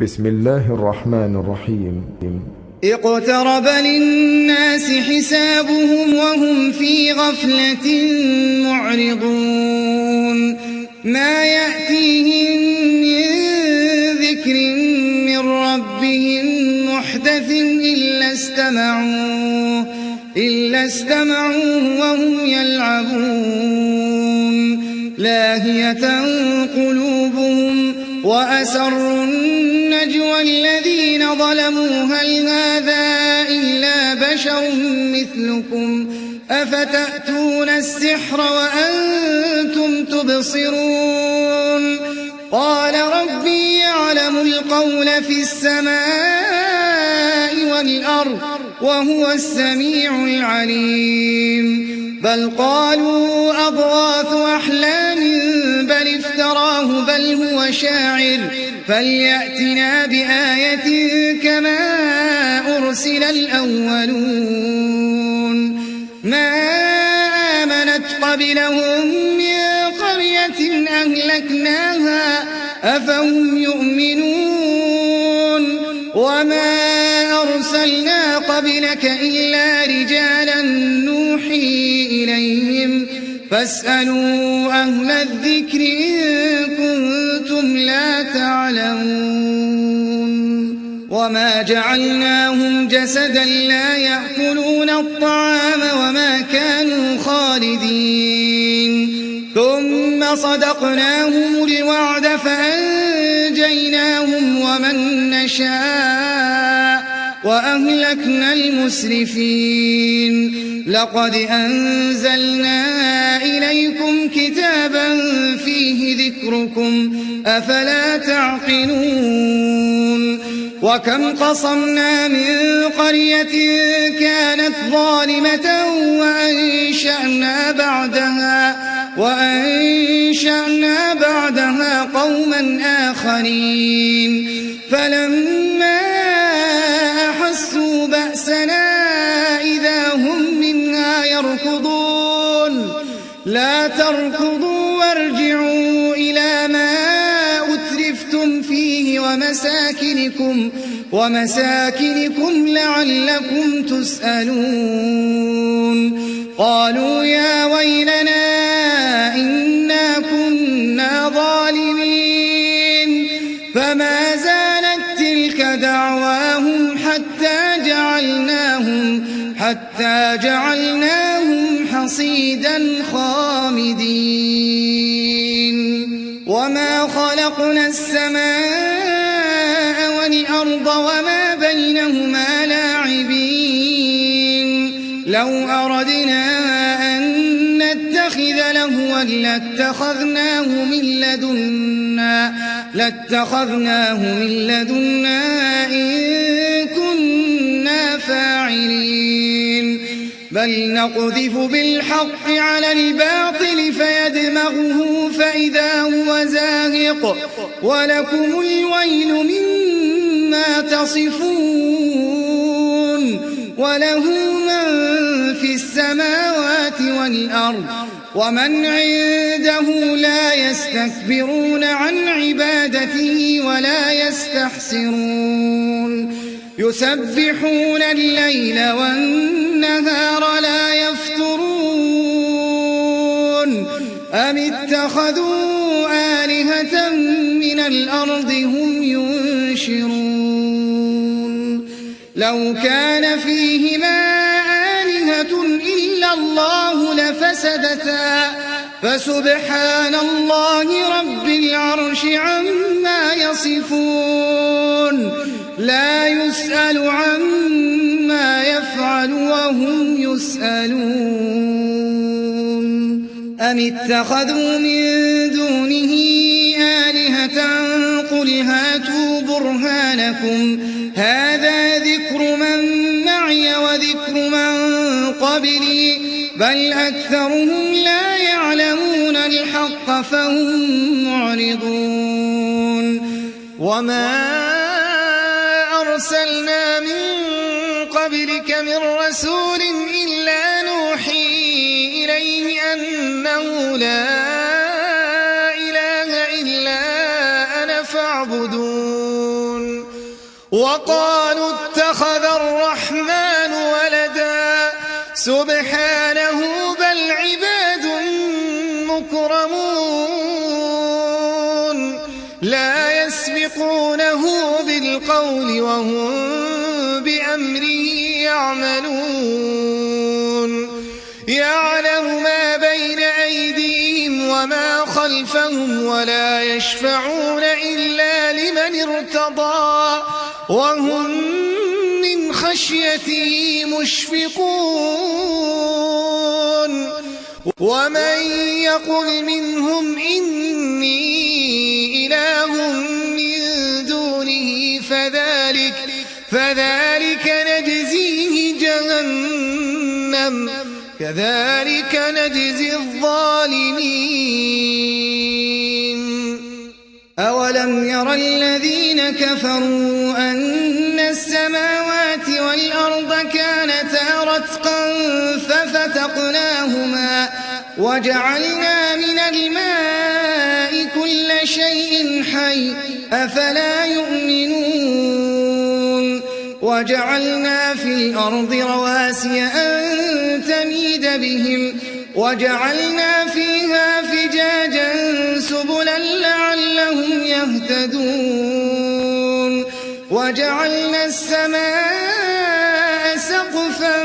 بسم الله الرحمن الرحيم. اقترب للناس حسابهم وهم في غفلة معرضون ما يأتيهم من ذكر من ربهم محدث إلا استمعوه وهم يلعبون لاهية قلوبهم وأسروا النجوى الذين ظلموا هل هذا إلا بشر مثلكم أفتأتون السحر وأنتم تبصرون قال ربي يعلم القول في السماء والأرض وهو السميع العليم بل قالوا أضغاث أحلام بل افتراه بل هو شاعر فليأتنا بآية كما أرسل الأولون ما آمنت قبلهم من قرية أهلكناها أفهم يؤمنون وما أرسلنا قبلك إلا رجالا نوحي إليهم فاسألوا أهل الذكر إن كنتم لا تعلمون وما جعلناهم جسدا لا يأكلون الطعام وما كانوا خالدين ثم صدقناهم الوعد فأنجيناهم ومن نشاء وأهلكنا المسرفين لقد أنزلنا إليكم كتابا فيه ذكركم أفلا تعقلون وكم قصمنا من قرية كانت ظالمة وأنشأنا بعدها قوما آخرين فلما أحسوا بأسنا إذا هم منها يركضون لا تركضوا وارجعوا إلى ما أترفتم فيه ومساكنكم لعلكم تسألون قالوا يا ويلنا إنا كنا ظالمين فما زالت تلك دعواهم حتى جعلناهم حصيدا خامدين وما خلقنا السماء والأرض وما بينهما لاعبين لو أردنا أن نتخذ لهوا لاتخذناه من لدنا إن كنا فاعلين بل نقذف بالحق على الباطل فيدمغه فإذا هو زاهق ولكم الويل مما تصفون وله من في السماوات والأرض ومن عنده لا يستكبرون عن عبادته ولا يستحسرون يسبحون الليل والنهار لا يفترون أم اتخذوا آلهة من الأرض هم ينشرون لو كان فيهما آلهة إلا الله لفسدتا فسبحان الله رب العرش عما يصفون لا يسأل عما يفعل وهم يسألون أم اتخذوا من دونه آلهة قل هاتوا برهانكم هذا ذكر من معي وذكر من قبلي بل أكثرهم لا يعلمون الحق فهم معرضون وما أرسلنا من قبلك من رسول إلا نوحي إليه أنه لا إله إلا أنا فاعبدون وقالوا اتخذ الرحمن ولدا سبحانه بل عباد مكرمون لا يسبقونه بالقول وهم بأمره يعملون يعلم ما بين أيديهم وما خلفهم ولا يشفعون إلا لمن ارتضى وهم من خشيته مشفقون ومن يقل منهم إني إله من دونه فذلك نجزيه جهنم كذلك نجزي الظالمين أولم ير الذين كفروا أن السماوات والأرض كانتا رتقا ففتقناهما وجعلنا من الماء كل شيء حي أفلا يؤمنون وجعلنا في الأرض رواسي أن تميد بهم وجعلنا فيها فجاجا سبلا لعلهم يهتدون وجعلنا السماء سقفا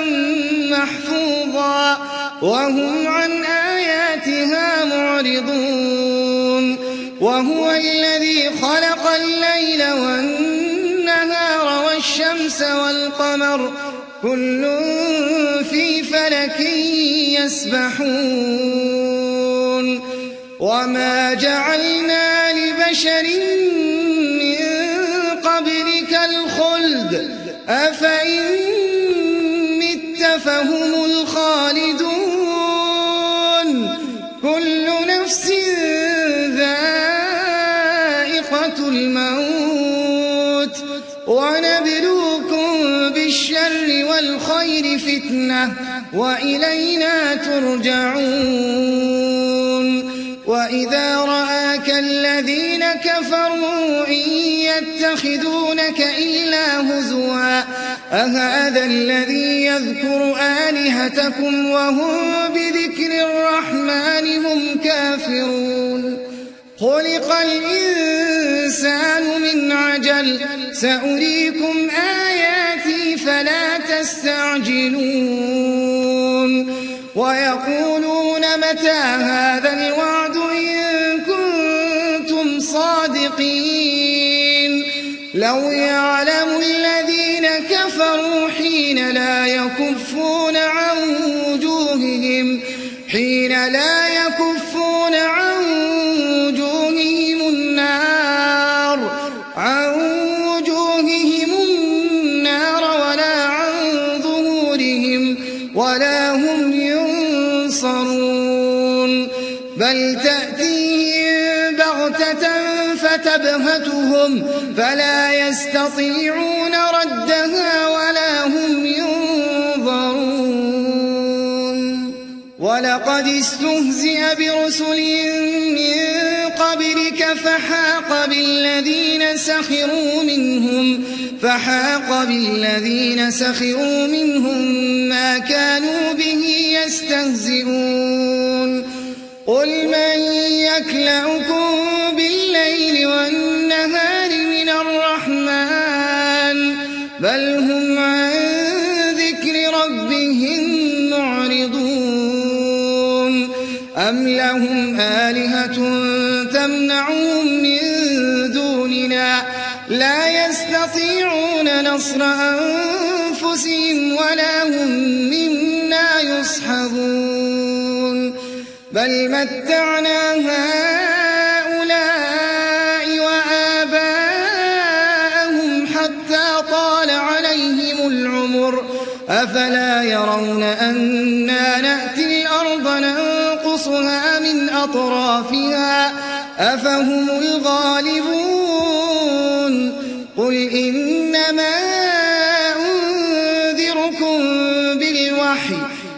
محفوظا وهم عن آياتها معرضون وهو الذي خلق الليل والنهار والشمس والقمر كل في فلك يسبحون وما جعلنا لبشر من قبلك الخلد أفإن مت فهم الخالدون كل نفس ذائقة الموت ونبلوكم بالشر والخير فتنة وإلينا ترجعون وإذا رآك الذين كفروا إن يتخذونك إلا هزوا أهذا الذي يذكر آلهتكم وهم بذكر الرحمن هم كافرون خلق الإنسان من عجل سأريكم آياتي فلا تستعجلون ويقولون متى هذا الوعد إن كنتم صادقين لو يعلم الذين كفروا حين لا يكفون عن وجوههم النار ولا عن ظهورهم ولا هم ينصرون بل تأتيهم بغتة فتبهتهم فلا يستطيعون ردها ولا هم ينظرون ولقد استهزئ برسل من قبلك فحاق بالذين سخروا منهم ما كانوا به يستهزئون قل من يكلؤكم بالليل والنهار من الرحمن بل هم عن ذكر ربهم معرضون أم لهم آلهة تمنعهم من دوننا لا يستطيعون نصر أنفسهم ولا هم منا يصحبون بل متعنا هؤلاء وآباءهم حتى طال عليهم العمر أفلا يرون أنا نأتي الأرض ننقصها من أطرافها أفهم الغالبون قل إنما أنذركم بالوحي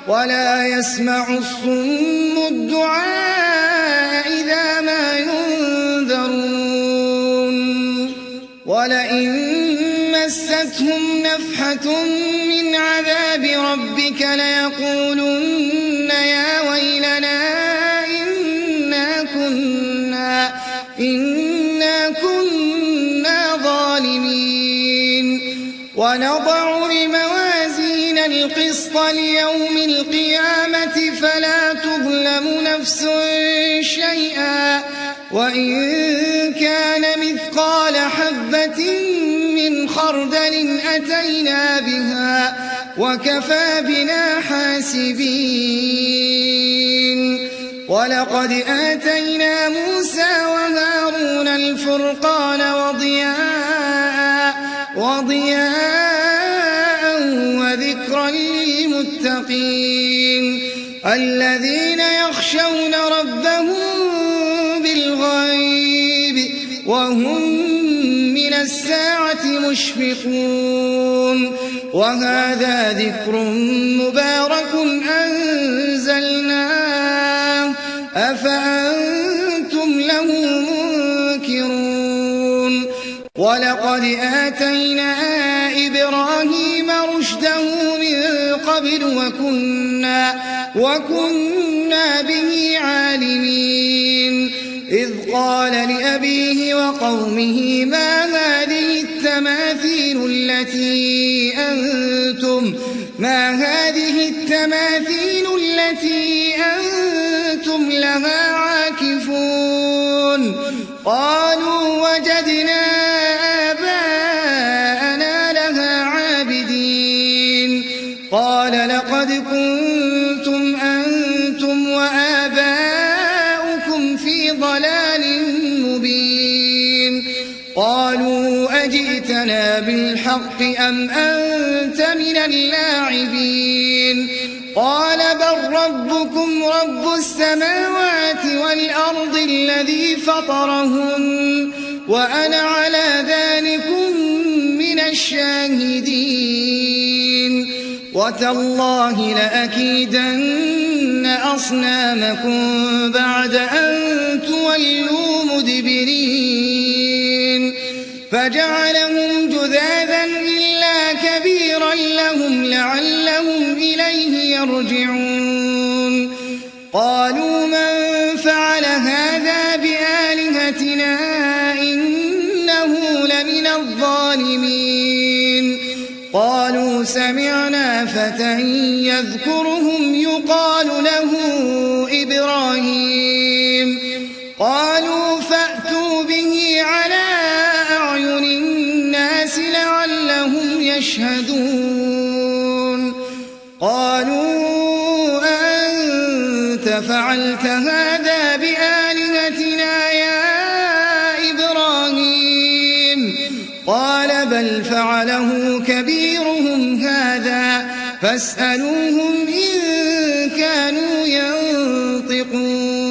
ولا يسمع الصم الدعاء إذا ما ينذرون ولئن مستهم نفحة من عذاب ربك ليقولن يا ويلنا إنا كنا ظالمين. ونضع الموازين القسط ليوم القيامة فلا تظلم نفس شيئا وإن كان مثقال حبة من خردل أتينا بها وكفى بنا حاسبين. ولقد آتينا موسى وهارون الفرقان وضياء وذكرا للمتقين الذين يخشون ربهم بالغيب وهم من الساعة مشفقون. وهذا ذكر مبارك أنزلناه أفأنتم له منكرون. ولقد آتينا إبراهيم رشده من قبل وكنا به عالمين. إذ قال لأبيه وقومه ما هذه التماثيل التي أنتم لها عاكفون. قالوا وجدنا آباءنا لها عابدين. قال لقد كنتم أنتم وآباؤكم في ضلال مبين. قالوا أجئتنا بالحق أم أنت من اللاعبين. قال بل ربكم رب السماوات والأرض الذي فطرهن وأنا على ذلكم من الشاهدين. وتالله لأكيدن أصنامكم بعد أن تولوا مدبرين. فجعلهم جذاذا إلا كبيرا لهم لعلهم إليه يرجعون. قالوا من فعل هذا بآلهتنا إنه لمن الظالمين. قالوا سمعنا فتى يذكرهم يقال له إبراهيم. قالوا فأتوا به على أعين الناس لعلهم يشهدون. قالوا أنت فعلت هذا بآلهتنا يا إبراهيم. قال بل فعله كبيرهم هذا فاسألوهم إن كانوا ينطقون.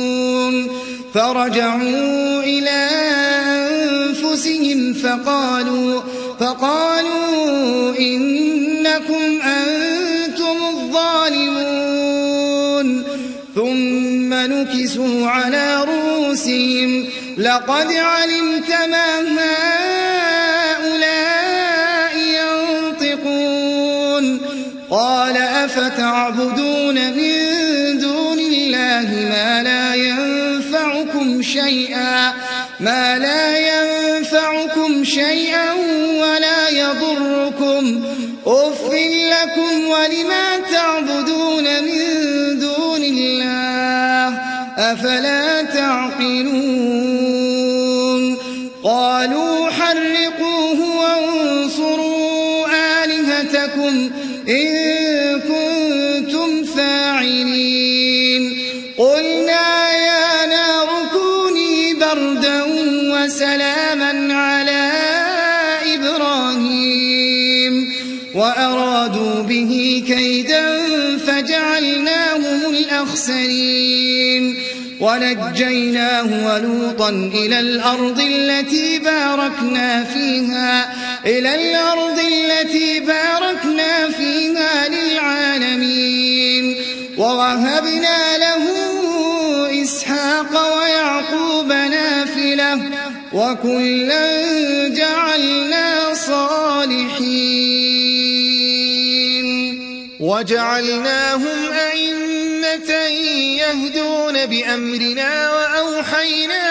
فرجعوا إلى أنفسهم فقالوا إنكم أنتم الظالمون. ثم نكسوا على رؤوسهم لقد علمت ما هؤلاء ينطقون. قال أفتعبدون من دون الله ما لا ينفعكم شيئا ولا يضركم. أف لكم ولما تعبدون من دون الله أفلا تعقلون. قالوا حرقوه وانصروا آلهتكم إن كنتم فاعلين. قلنا يا نار كوني بردا وسلاما على إبراهيم وأرادوا به كيدا فجعلناهم الأخسرين. ونجيناه ولوطا إلى الأرض التي باركنا فيها للعالمين. ووهبنا له إسحاق ويعقوب نافلة وكلا جعلنا صالحين. وجعلناهم أئمة يهدون بأمرنا وأوحينا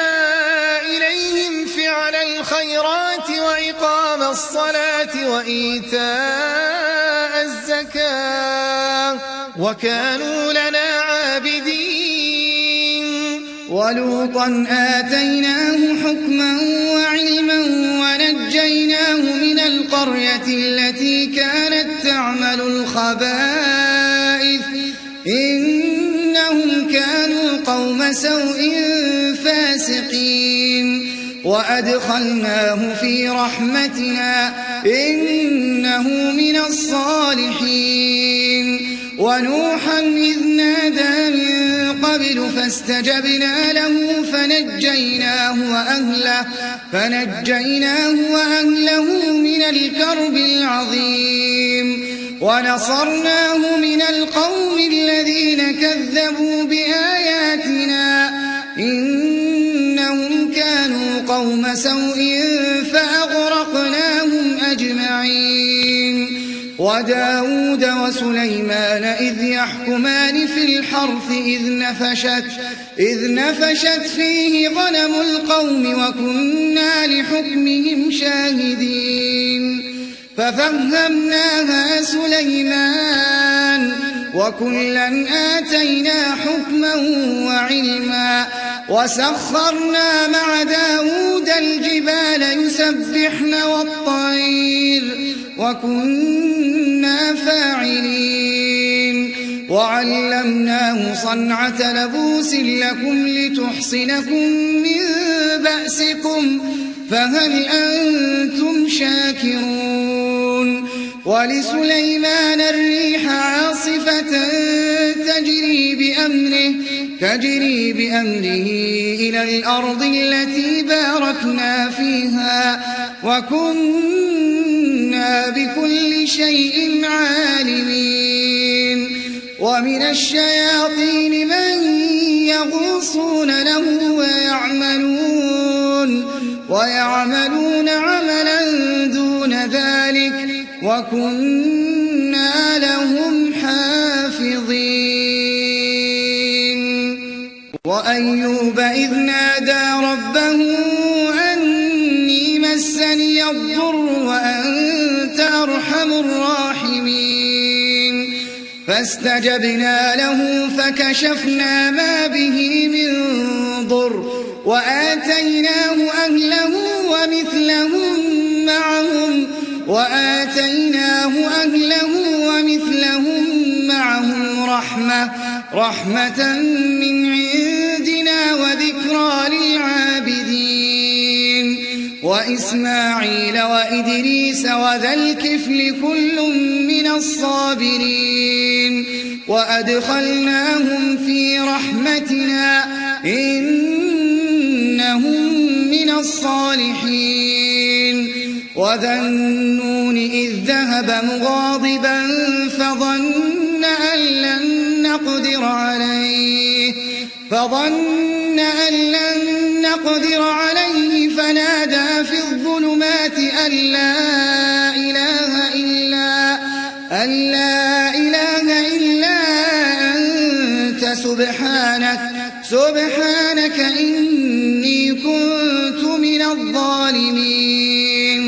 إليهم فعل الخيرات وإقام الصلاة وإيتاء الزكاة وكانوا لنا عابدين. ولوطا آتيناه حكما وعلما ونجيناه من القرية التي كانت تعمل الخبائث إنهم كانوا قوم سوء فاسقين. وأدخلناه في رحمتنا إنه من الصالحين. ونوحا إذ نادى من قبل فاستجبنا له فنجيناه وأهله من الكرب العظيم. ونصرناه من القوم الذين كذبوا بآياتنا إنهم كانوا قوم سوء فأغرقناهم أجمعين. وداود وسليمان إذ يحكمان في الحرث إذ نفشت فيه غنم القوم وكنا لحكمهم شاهدين. ففهمناها سليمان وكلا آتينا حكما وعلما. وسخرنا مع داود الجبال يسبحن والطير وكنا فاعلين. وعلمناه صنعة لبوس لكم لتحصنكم من بأسكم فهل أنتم شاكرون. ولسليمان الريح عاصفة تجري بأمره إلى الأرض التي باركنا فيها وكنا بكل شيء عالمين. ومن الشياطين من يغوصون له ويعملون عملا دون ذلك وكنا لهم حافظين. وأيوب إذ نادى ربه أني مسني الضر وأنت أرحم الراحمين. فاستجبنا له فكشفنا ما به من ضر وآتيناه أهله ومثلهم معهم رحمة من عندنا وذكرى للعابدين. وإسماعيل وإدريس وذا الكفل كل من الصابرين. وأدخلناهم في رحمتنا إنهم من الصالحين. وذا النون إذ ذهب مغاضبا فظن أن لن نقدر عليه فنادى في الظلمات أن لا إله إلا أنت سبحانك إني كنت من الظالمين.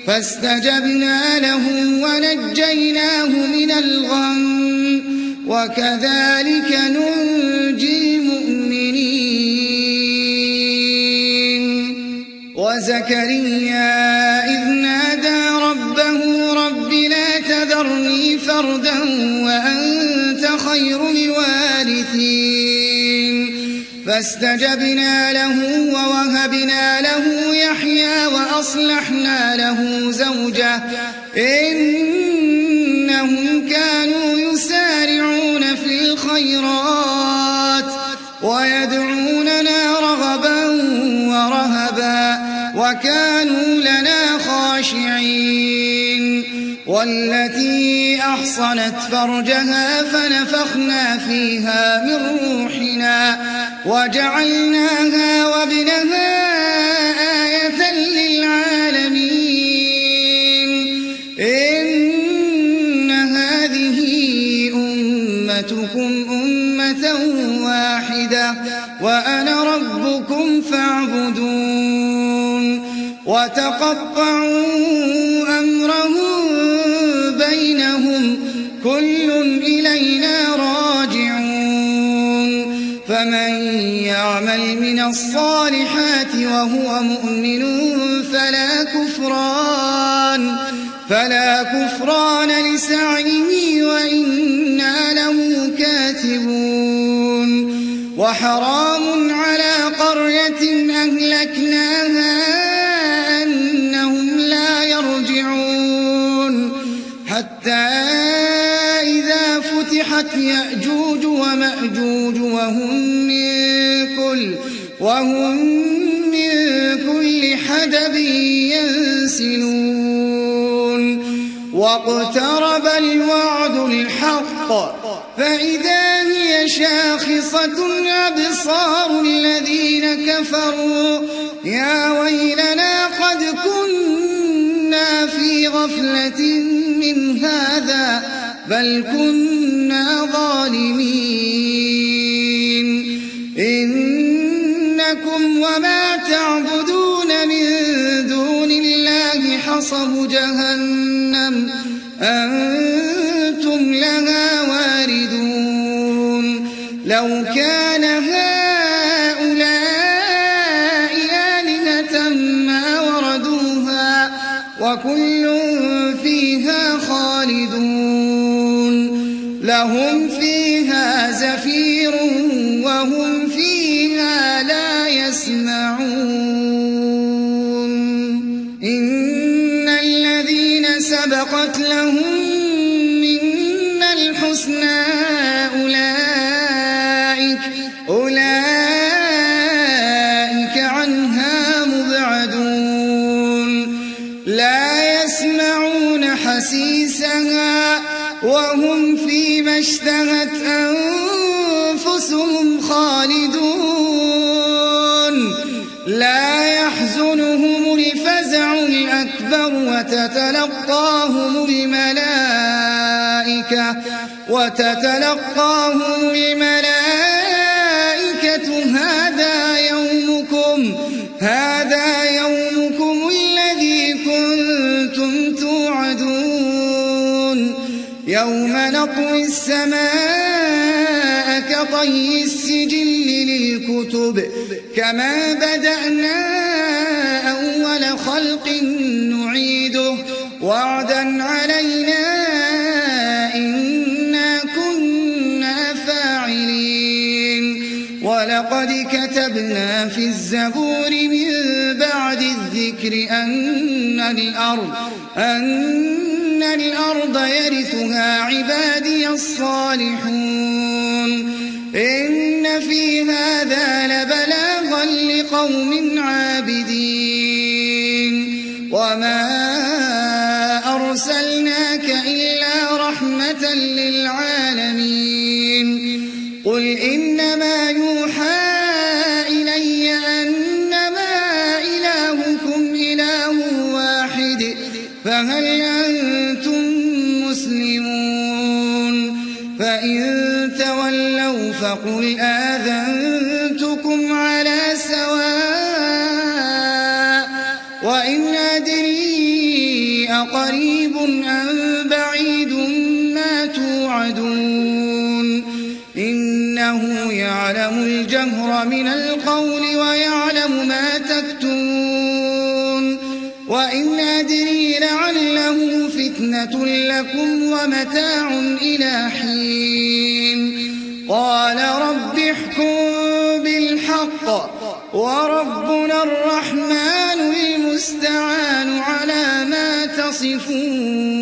فاستجبنا له ونجيناه من الغم وكذلك ننجي المؤمنين. وزكريا إذ نادى ربه رب لا تذرني فردا وأنت خير الوارثين. فاستجبنا له ووهبنا له يحيى وأصلحنا له زوجه إنهم كانوا يسارعون في الخيرات ويدعوننا رغبا ورهبا وكانوا لنا خاشعين. والتي أحصنت فرجها فنفخنا فيها من روحنا وجعلناها وابنها آية للعالمين. إن هذه أمتكم أمة واحدة وأنا ربكم فاعبدون وتقطعوا أمرهم بينهم كل إلينا راجعون فمن يعمل من الصالحات وهو مؤمن فلا كفران لسعيه وإنا له كاتبون وحرام على قرية أهلكناها أنهم لا يرجعون حتى إذا فتحت يأجوج ومأجوج وهم من كل حدب ينسلون واقترب الوعد الحق فإذا هي شاخصة أبصار الذين كفروا يا ويلنا قد كنا في غفلة من هذا بل كنا ظالمين إنكم وما تعبدون من دون الله حصب جهنم أنتم لها واردون لو كان هؤلاء آلهة ما وردوها وكل فيها خالدون لهم فيها زفير وهم فيها لا يسمعون إن الذين سبقت لهم منا الحسنى أولئك عنها مبعدون لا يسمعون حسيسها وهم فيما اشتهت أنفسهم خالدون لا يحزنهم الفزع الأكبر وتتلقاهم الملائكة هذا يومكم الذي كنتم توعدون يوم نطوي السماء كطي السجل للكتب كما بدأنا أول خلق نعيده وعدا علينا إنا كنا فاعلين ولقد كتبنا في الزبور من بعد الذكر أن الأرض يرثها عبادي الصالحون إن في هذا لبلاغا لقوم عابدين وما أرسلناك إلا رحمة للعالمين قل إنما يوحى إلي أنما إلهكم إله واحد فهل أنتم مسلمون فإن تولوا فقل آذنتكم على سواء وإن أدري أقريب أم بعيد ما توعدون إنه يعلم الجهر من القول ويعلم ما تكتمون وإن أدري لعله فتنة لكم ومتاع إلى حين قال رب احكم بالحق وربنا الرحمن المستعان على ما تصفون